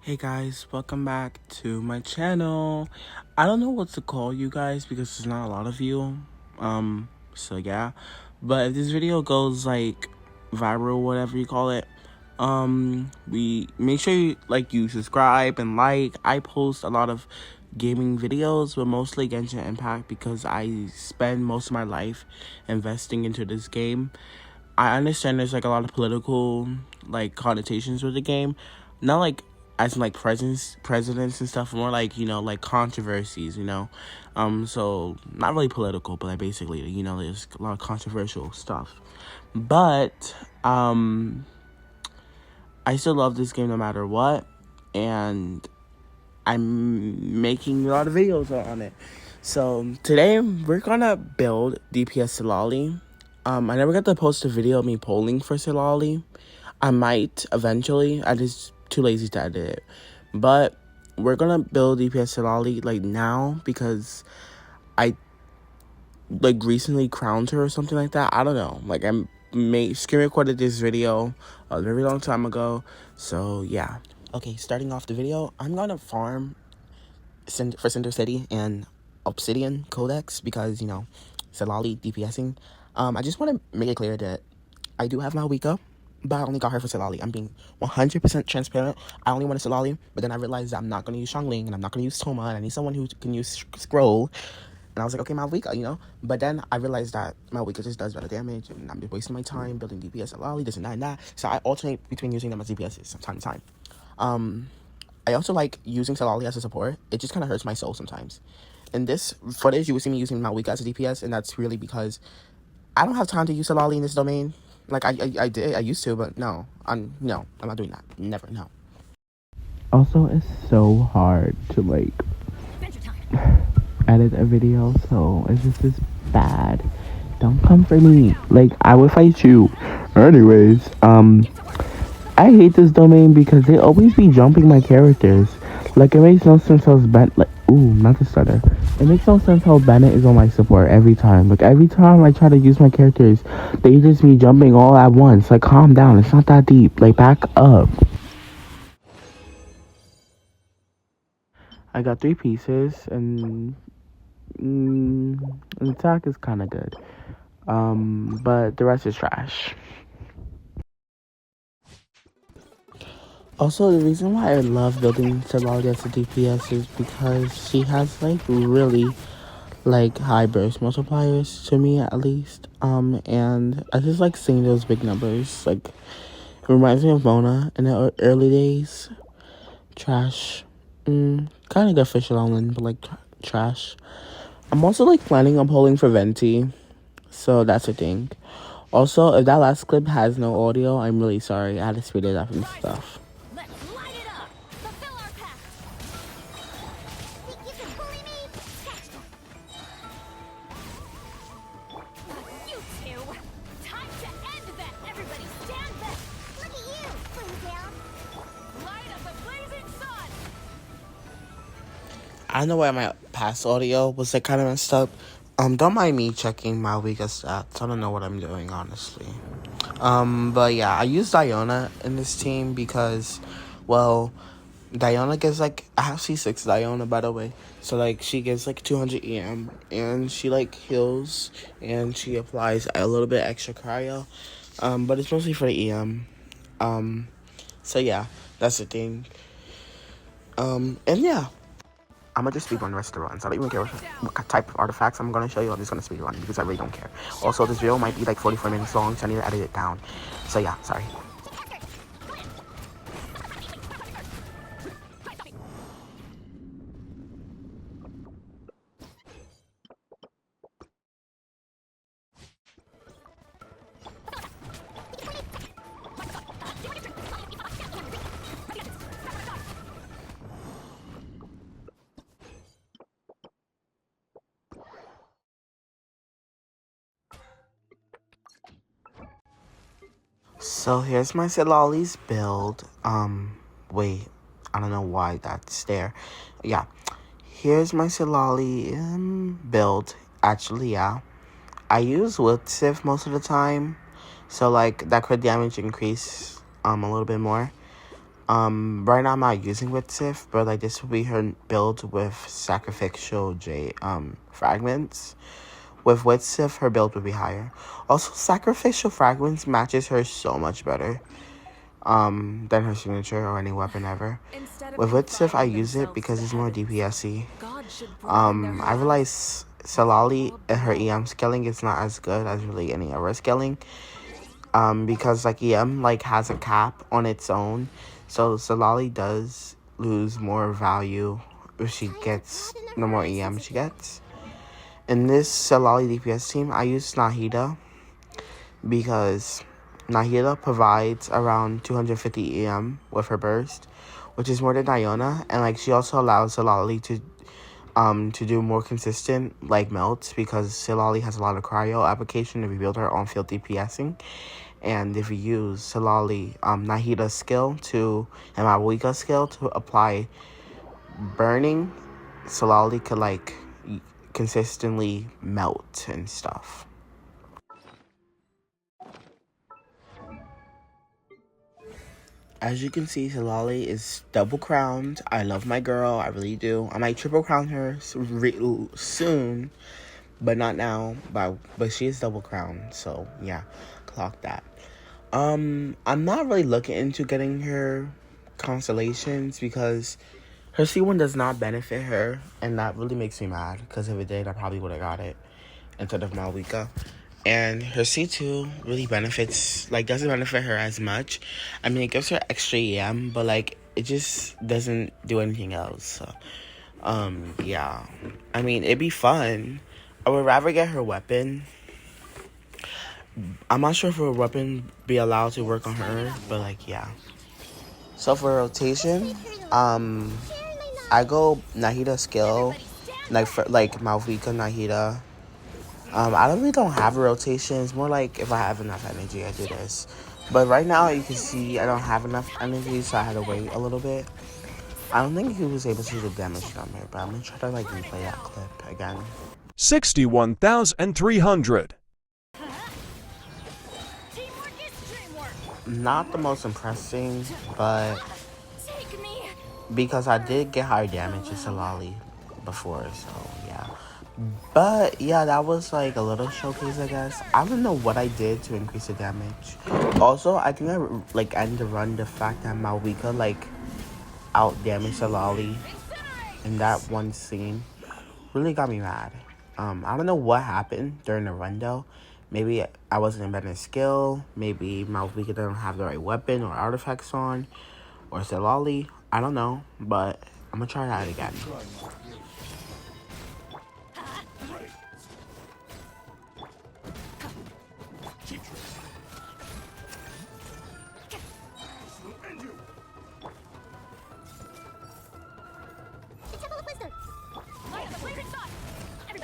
Hey guys, welcome back to my channel. I don't know what to call you guys because there's not a lot of you. So yeah. But if this video goes like viral, whatever you call it, we make sure you subscribe and like. I post a lot of gaming videos, but mostly Genshin Impact because I spend most of my life investing into this game. I understand there's like a lot of political like connotations with the game. Not like as in like presidents and stuff, more like, like controversies, so not really political, but like basically, there's a lot of controversial stuff. But I still love this game no matter what, and I'm making a lot of videos on it. So today we're gonna build DPS Citlali. I never got to post a video of me polling for Citlali. I might eventually. I just too lazy to edit it. But we're gonna build DPS Citlali like now because I like recently crowned her or something like that. I don't know. Like screen recorded this video a very long time ago. So yeah. Okay, starting off the video, I'm gonna farm for Cinder City and Obsidian Codex because, Citlali DPSing. I just want to make it clear that I do have my Wika, but I only got her for Citlali. I'm being 100% transparent. I only wanted Citlali, but then I realized that I'm not going to use Xiangling, and I'm not going to use Toma, and I need someone who can use Scroll. And I was like, okay, Malvika, But then I realized that Malvika just does better damage, and I'm just wasting my time building DPS Citlali, this and that and that. So I alternate between using them as DPSs from time to time. I also like using Citlali as a support. It just kind of hurts my soul sometimes. In this footage, you will see me using Malvika as a DPS, and that's really because I don't have time to use Citlali in this domain. Like, I used to, but no, I'm not doing that. Never, no. Also, it's so hard to like edit a video, so it's just this bad. Don't come for me. Like, I would fight you. Anyways, I hate this domain because they always be jumping my characters. Like, it makes no sense how not the stutter. It makes no sense how Bennett is on my support every time. Like, every time I try to use my characters, they just be jumping all at once. Like, calm down. It's not that deep. Like, back up. I got 3 pieces, and attack is kind of good. But the rest is trash. Also, the reason why I love building Citlali as a DPS is because she has, like, really, like, high burst multipliers, to me, at least. And I just like seeing those big numbers. Like, it reminds me of Mona in the early days. Trash. Kind of good fish island, but like trash. I'm also like planning on polling for Venti, so that's a thing. Also, if that last clip has no audio, I'm really sorry. I had to speed it up and stuff. I know why my past audio was like kind of messed up. Don't mind me checking my Wika stats. I don't know what I'm doing, honestly. But yeah, I use Diona in this team because, well, Diona gives like, I have C6 Diona, by the way. So like, she gives like 200 EM, and she like heals, and she applies a little bit extra cryo. But it's mostly for the EM. So yeah, that's the thing. And yeah. I'm gonna just speedrun the rest of the runs. I don't even care what type of artifacts I'm gonna show you. I'm just gonna speedrun because I really don't care. Also, this video might be like 44 minutes long, so I need to edit it down. So yeah, sorry. So here's my Citlali's build. Wait, I don't know why that's there. Yeah, here's my Citlali build. Actually, yeah, I use Wilt Sift most of the time, so like that crit damage increase a little bit more. Right now I'm not using with Sif, but like this will be her build with sacrificial fragments. With Sif, her build would be higher. Also, sacrificial fragments matches her so much better than her signature or any weapon ever. With Sif, I use it because it's more DPS-y. I realize Citlali and her EM scaling is not as good as really any other scaling. Because like EM like has a cap on its own, so Citlali does lose more value if she gets the more EM she gets. In this Citlali DPS team, I use Nahida because Nahida provides around 250 EM with her burst, which is more than Diona, and like she also allows Citlali to do more consistent like melts because Citlali has a lot of cryo application to rebuild her on field DPSing. And if you use Citlali, Nahida's skill and Mawika's skill to apply burning, Citlali could like consistently melt and stuff. As you can see, Citlali is double crowned. I love my girl, I really do. I might triple crown her soon, but not now. But she is double crowned, so yeah, clock that. I'm not really looking into getting her constellations because her C1 does not benefit her, and that really makes me mad, because if it did, I probably would have got it instead of Malvika. And her C2 really doesn't benefit her as much. I mean, it gives her extra EM, but like, it just doesn't do anything else. So, yeah. I mean, it'd be fun. I would rather get her weapon. I'm not sure if her weapon be allowed to work on her, but like, yeah. So for rotation, I go Nahida skill, like Malvika Nahida. I really don't have a rotation. It's more like if I have enough energy, I do this. But right now, you can see I don't have enough energy, so I had to wait a little bit. I don't think he was able to do the damage on her, but I'm gonna try to like replay that clip again. 61,300. Not the most impressive, but because I did get higher damage with Citlali before, so yeah. But yeah, that was like a little showcase, I guess. I don't know what I did to increase the damage. Also, I think I like ended to run the fact that Malvika like out damaged Citlali in that one scene really got me mad. I don't know what happened during the run though. Maybe I wasn't embedding a skill. Maybe Malvika didn't have the right weapon or artifacts on, or Citlali. I don't know, but I'm gonna try that again.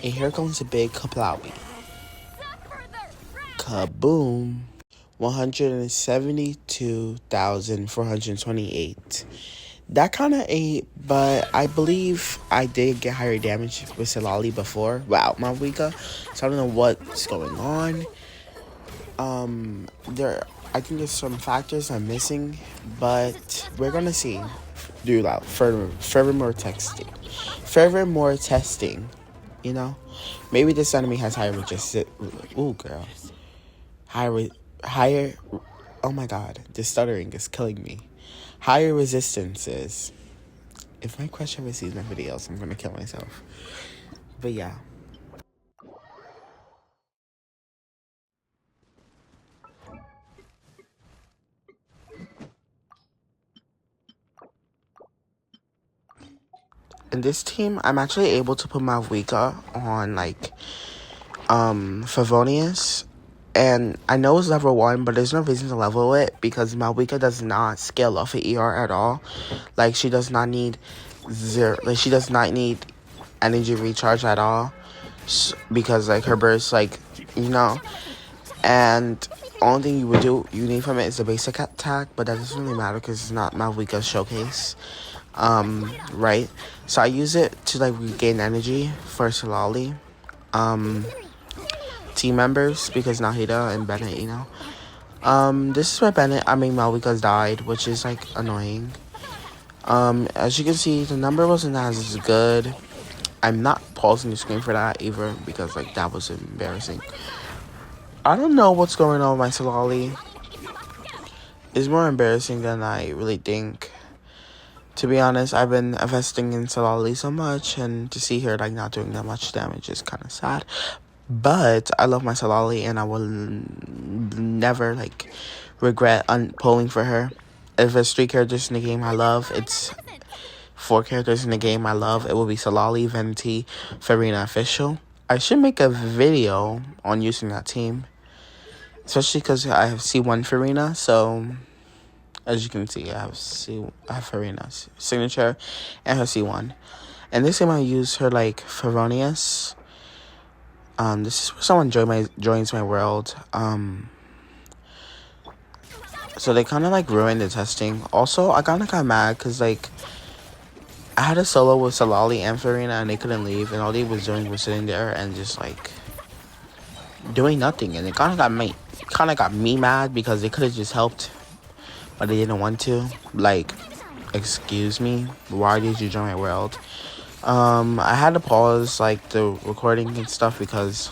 And here comes the big kaplawi. Kaboom. 172,428. That kind of ate, but I believe I did get higher damage with Citlali before. Wow, Malvika. So I don't know what's going on. I think there's some factors I'm missing, but we're gonna see. Do that furthermore testing. You know, maybe this enemy has higher resistance. Ooh, girl, higher. Oh my God, this stuttering is killing me. Higher resistances. If my crush ever sees my videos, I'm gonna kill myself. But yeah. In this team, I'm actually able to put Malvika on like Favonius. And I know it's level 1, but there's no reason to level it because Malvika does not scale off of ER at all. Like, she does not need she does not need energy recharge at all, because like her burst, like, you know. And only thing you need from it is the basic attack, but that doesn't really matter because it's not Malvika's showcase. Right? So I use it to like regain energy for Citlali. Team members, because Nahida and Bennett, you know. This is where Malvika's died, which is like annoying. As you can see, the number wasn't as good. I'm not pausing the screen for that either because like that was embarrassing. I don't know what's going on with my Citlali. It's more embarrassing than I really think. To be honest, I've been investing in Citlali so much, and to see her like not doing that much damage is kind of sad. But I love my Citlali, and I will never like regret pulling for her. If there's 3 characters in the game I love, it's 4 characters in the game I love. It will be Citlali, Venti, Farina Official. I should make a video on using that team, especially because I have C1 Farina. So as you can see, I have Farina's signature and her C1. And this time I use her like Feronius. This is where someone joins my world. So they kind of like ruined the testing. Also, I kind of got mad because like I had a solo with Citlali and Farina, and they couldn't leave, and all they was doing was sitting there and just like doing nothing. And it kind of got me mad because they could have just helped, but they didn't want to. Like, excuse me, why did you join my world? I had to pause like the recording and stuff because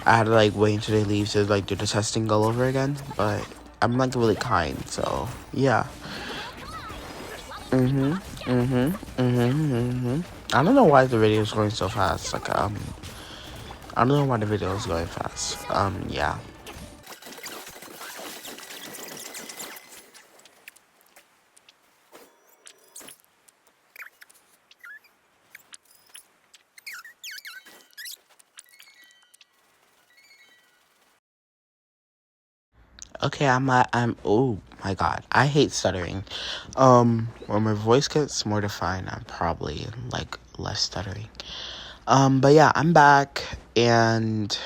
I had to like wait until they leave to like do the testing all over again. But I'm like really kind, so yeah. I don't know why the video is going so fast. Like I don't know why the video is going fast. Yeah. Okay, oh my god, I hate stuttering. When my voice gets more defined, I'm probably like less stuttering. But yeah, I'm back, and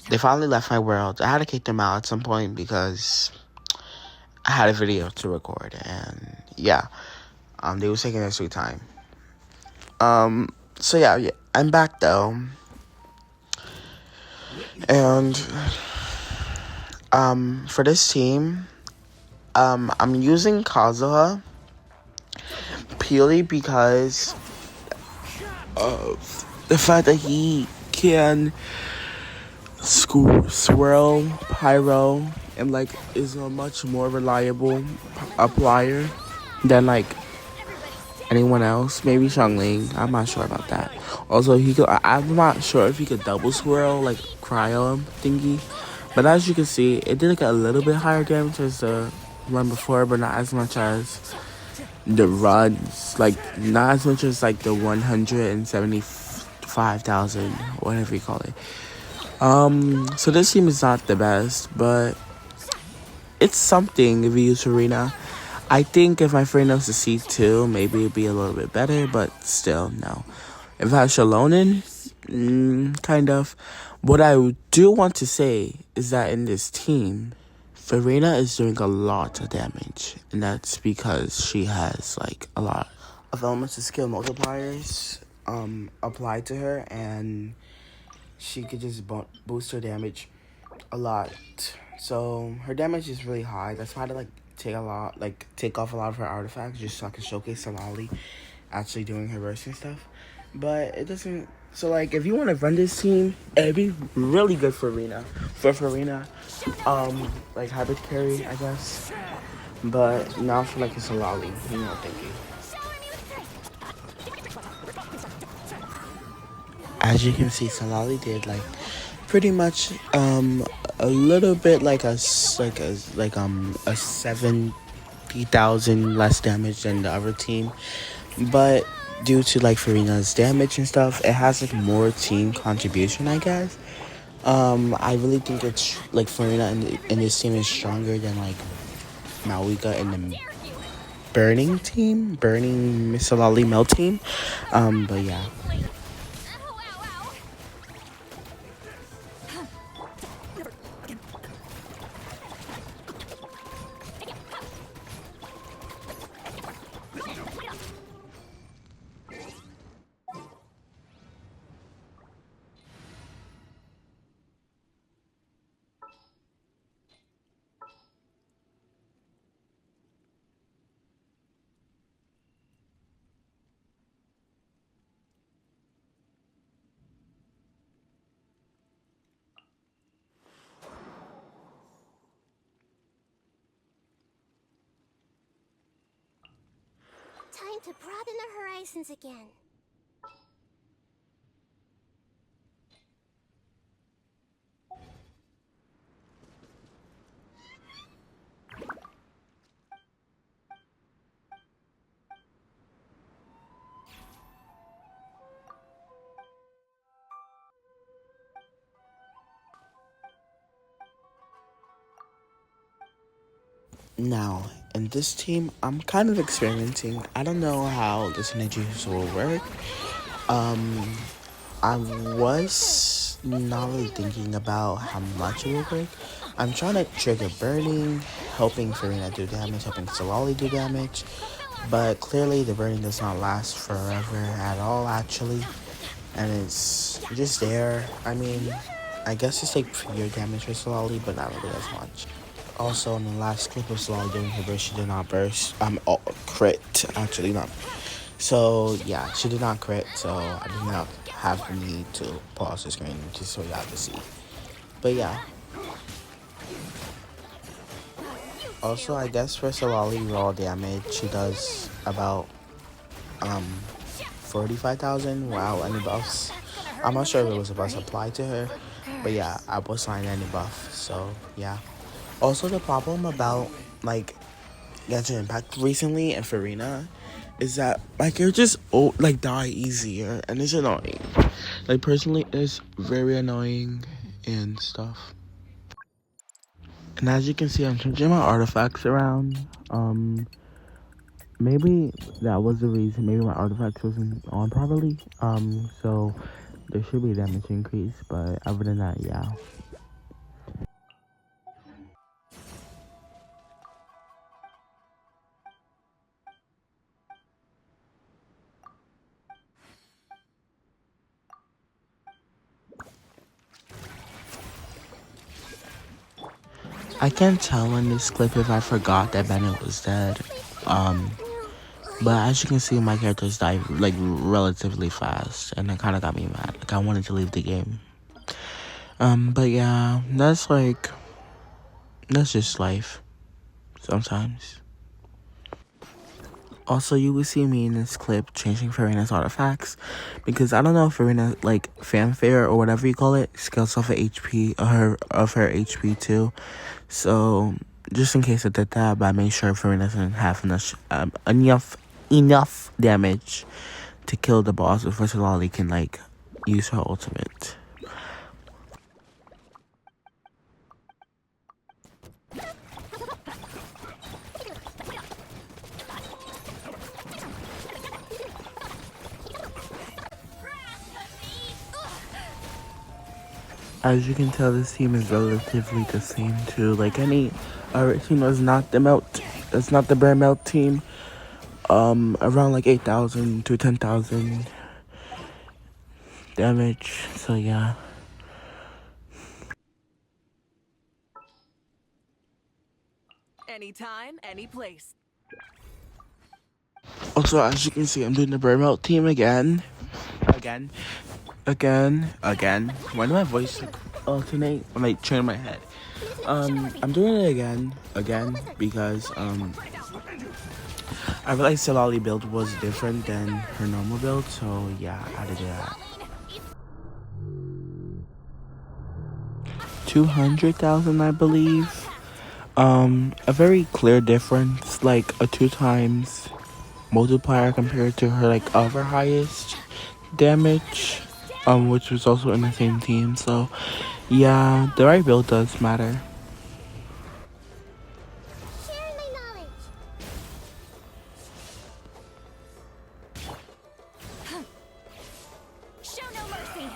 they finally left my world. I had to kick them out at some point because I had a video to record, and yeah, they were taking their sweet time. So yeah, I'm back though, and for this team, I'm using Kazuha purely because of the fact that he can swirl pyro and like is a much more reliable applier than like anyone else. Maybe Xiangling, I'm not sure about that. Also, I'm not sure if he could double swirl like cryo thingy, but as you can see, it did like a little bit higher damage as the run before, but not as much as the runs, like not as much as like the 175,000, whatever you call it. So this team is not the best, but it's something if you use Farina. I think if my friend knows the C2, maybe it'd be a little bit better, but still, no. If I had Shalonen, kind of. What I do want to say is that in this team, Farina is doing a lot of damage, and that's because she has like a lot of elements of skill multipliers applied to her, and she could just boost her damage a lot. So her damage is really high. That's why I had to like take off a lot of her artifacts just so I can showcase Citlali actually doing her burst and stuff. But it doesn't. So like if you want to run this team, it'd be really good for Farina. Like hybrid carry, I guess. But not for like a Citlali, thank you. As you can see, Citlali did like pretty much a little bit like a 70,000 less damage than the other team, but due to like Farina's damage and stuff, it has like more team contribution, I guess. I really think it's like Farina in this team is stronger than like Malvika in the burning Citlali melt team. But yeah. to broaden our horizons again. Now, in this team, I'm kind of experimenting. I don't know how the synergies will work. I was not really thinking about how much it will work. I'm trying to trigger burning, helping Farina do damage, helping Citlali do damage. But clearly the burning does not last forever at all, actually. And it's just there. I mean, I guess it's like pure damage for Citlali, but not really as much. Also, in the last clip of Citlali doing her burst, she did not burst. Crit, actually, not. So, yeah, she did not crit, so I did not have the need to pause the screen just so y'all could see. But, yeah. Also, I guess for Citlali raw damage, she does about 45,000 without any buffs. I'm not sure if it was a buff applied to her, but yeah, I was not any buff, so yeah. Also, the problem about like Genshin Impact recently and Farina is that like you're just die easier, and it's annoying. Like personally, it's very annoying and stuff. And as you can see, I'm changing my artifacts around. Maybe that was the reason. Maybe my artifacts wasn't on properly. So there should be a damage increase, but other than that, yeah. I can't tell in this clip if I forgot that Bennett was dead. But as you can see, my characters died like relatively fast, and it kind of got me mad. Like I wanted to leave the game. But yeah, that's just life. Sometimes. Also, you will see me in this clip changing Farina's artifacts because I don't know if Farina like fanfare or whatever you call it scales off of HP of her HP too. So just in case I did that, but I made sure Farina doesn't have enough damage to kill the boss before Citlali can like use her ultimate. As you can tell, this team is relatively the same too. Like any other team is not the melt. It's not the bear melt team. Around like 8,000 to 10,000 damage. So yeah. Anytime, any place. Also, as you can see, I'm doing the bear melt team again. Why do my voice like alternate? I'm like turning my head. I'm doing it again because I realized Citlali build was different than her normal build, so yeah, I had to do that. 200,000, I believe. A very clear difference, like a 2 times multiplier compared to her like other highest damage, which was also in the same team. So yeah, the right build does matter. Share my knowledge. Show no mercy.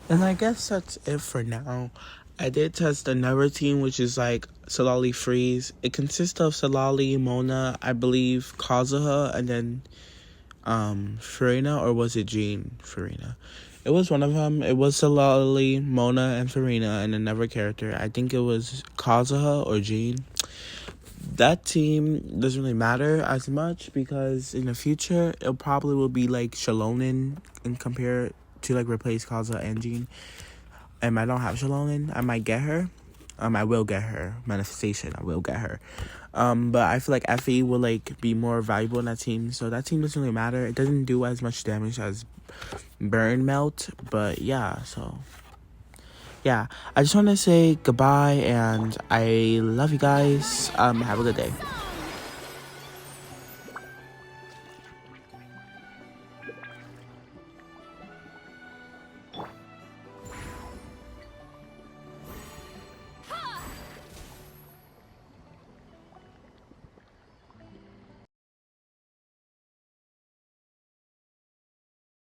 And I guess that's it for now. I did test another team, which is like Citlali Freeze. It consists of Citlali, Mona, I believe Kazuha, and then Farina, or was it Jean Farina? It was one of them. It was Citlali, Mona, and Farina, and another character. I think it was Kazuha or Jean. That team doesn't really matter as much because in the future it probably will be like Shalonen and compare to like replace Kazuha and Jean. and I don't have Citlali, I might get her. I will get her. Manifestation, I will get her. But I feel like Effie will like be more valuable in that team. So that team doesn't really matter. It doesn't do as much damage as Burn Melt. But yeah, so yeah. I just want to say goodbye and I love you guys. Have a good day.